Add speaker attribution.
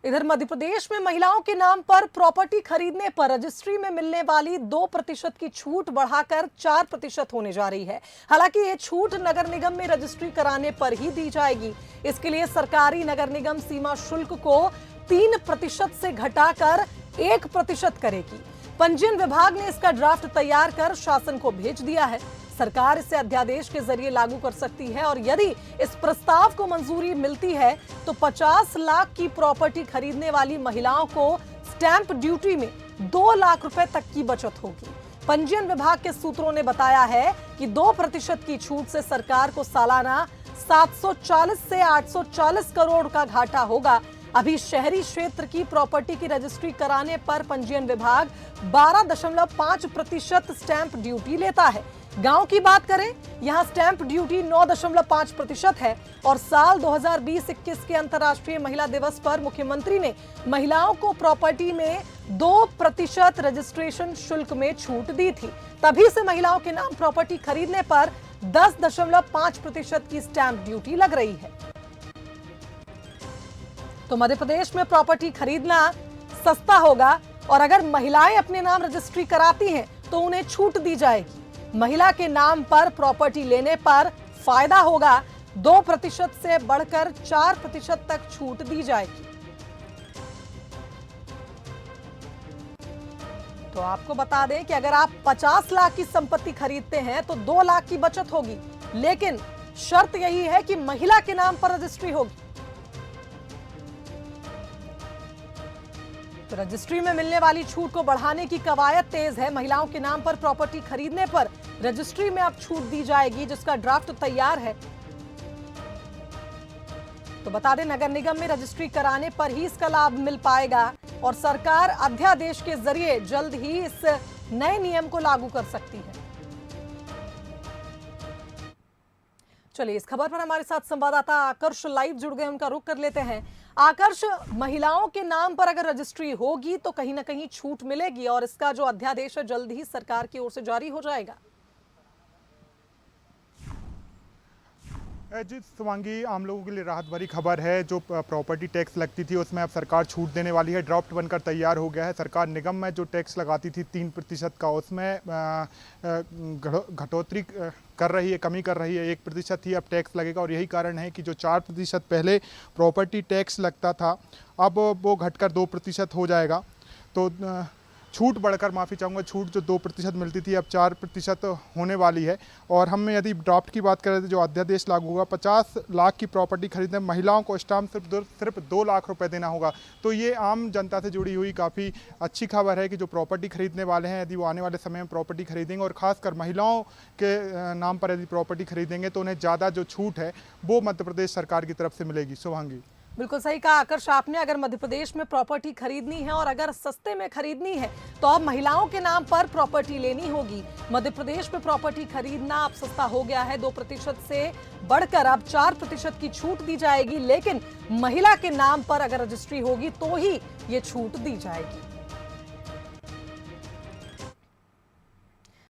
Speaker 1: इधर मध्य प्रदेश में महिलाओं के नाम पर प्रॉपर्टी खरीदने पर रजिस्ट्री में मिलने वाली 2% की छूट बढ़ाकर 4% होने जा रही है। हालांकि ये छूट नगर निगम में रजिस्ट्री कराने पर ही दी जाएगी। इसके लिए सरकारी नगर निगम सीमा शुल्क को 3% से घटाकर 1% करेगी। पंजीयन विभाग ने इसका ड्राफ्ट तैयार कर शासन को भेज दिया है। सरकार इसे अध्यादेश के जरिए लागू कर सकती है और यदि इस प्रस्ताव को मंजूरी मिलती है तो 50 लाख की प्रॉपर्टी खरीदने वाली महिलाओं को स्टैंप ड्यूटी में 2 लाख रुपए तक की बचत होगी। पंजीयन विभाग के सूत्रों ने बताया है कि 2% की छूट से सरकार को सालाना 740 से 840 करोड़ का घाटा होगा। अभी शहरी क्षेत्र की प्रॉपर्टी की रजिस्ट्री कराने पर पंजीयन विभाग 12.5% स्टैंप ड्यूटी लेता है। गांव की बात करें, यहां स्टैंप ड्यूटी 9.5% है और साल 2020-21 के अंतर्राष्ट्रीय महिला दिवस पर मुख्यमंत्री ने महिलाओं को प्रॉपर्टी में 2% रजिस्ट्रेशन शुल्क में छूट दी थी। तभी से महिलाओं के नाम प्रॉपर्टी खरीदने पर 10.5% की स्टैंप ड्यूटी लग रही है। तो मध्य प्रदेश में प्रॉपर्टी खरीदना सस्ता होगा और अगर महिलाएं अपने नाम रजिस्ट्री कराती हैं तो उन्हें छूट दी जाएगी। महिला के नाम पर प्रॉपर्टी लेने पर फायदा होगा। 2% से बढ़कर 4% तक छूट दी जाएगी। तो आपको बता दें कि अगर आप 50 लाख की संपत्ति खरीदते हैं तो 2 लाख की बचत होगी, लेकिन शर्त यही है कि महिला के नाम पर रजिस्ट्री होगी। तो रजिस्ट्री में मिलने वाली छूट को बढ़ाने की कवायद तेज है। महिलाओं के नाम पर प्रॉपर्टी खरीदने पर रजिस्ट्री में अब छूट दी जाएगी, जिसका ड्राफ्ट तैयार है। तो बता दें, नगर निगम में रजिस्ट्री कराने पर ही इसका लाभ मिल पाएगा और सरकार अध्यादेश के जरिए जल्द ही इस नए नियम को लागू कर सकती है। चलिए, इस खबर पर हमारे साथ संवाददाता आकर्ष लाइव जुड़ गए, उनका रुख कर लेते हैं। आकर्ष, महिलाओं के नाम पर अगर रजिस्ट्री होगी तो कहीं ना कहीं छूट मिलेगी और इसका जो अध्यादेश है जल्द ही सरकार की ओर से जारी हो जाएगा।
Speaker 2: जी शिवांगी, आम लोगों के लिए राहत भरी खबर है। जो प्रॉपर्टी टैक्स लगती थी उसमें अब सरकार छूट देने वाली है। ड्राफ्ट बनकर तैयार हो गया है। सरकार निगम में जो टैक्स लगाती थी 3% का, उसमें घटोतरी कर रही है, कमी कर रही है। 1% ही अब टैक्स लगेगा और यही कारण है कि जो 4% पहले प्रॉपर्टी टैक्स लगता था, अब वो घटकर 2% हो जाएगा। तो छूट बढ़कर, माफ़ी चाहूँगा, छूट जो 2% मिलती थी अब 4% होने वाली है। और हम यदि ड्राफ्ट की बात करें तो जो अध्यादेश लागू होगा, 50 लाख की प्रॉपर्टी खरीदने महिलाओं को स्टाम्प सिर्फ 2 लाख रुपए देना होगा। तो ये आम जनता से जुड़ी हुई काफ़ी अच्छी खबर है कि जो प्रॉपर्टी खरीदने वाले हैं, यदि वो आने वाले समय में प्रॉपर्टी खरीदेंगे और ख़ासकर महिलाओं के नाम पर यदि प्रॉपर्टी खरीदेंगे तो उन्हें ज़्यादा जो छूट है वो मध्य प्रदेश सरकार की तरफ से मिलेगी। शुभांगी,
Speaker 1: बिल्कुल सही कहा आकर्ष आपने। अगर मध्य प्रदेश में प्रॉपर्टी खरीदनी है और अगर सस्ते में खरीदनी है तो अब महिलाओं के नाम पर प्रॉपर्टी लेनी होगी। मध्य प्रदेश में प्रॉपर्टी खरीदना अब सस्ता हो गया है। 2% से बढ़कर अब 4% की छूट दी जाएगी, लेकिन महिला के नाम पर अगर रजिस्ट्री होगी तो ही ये छूट दी जाएगी।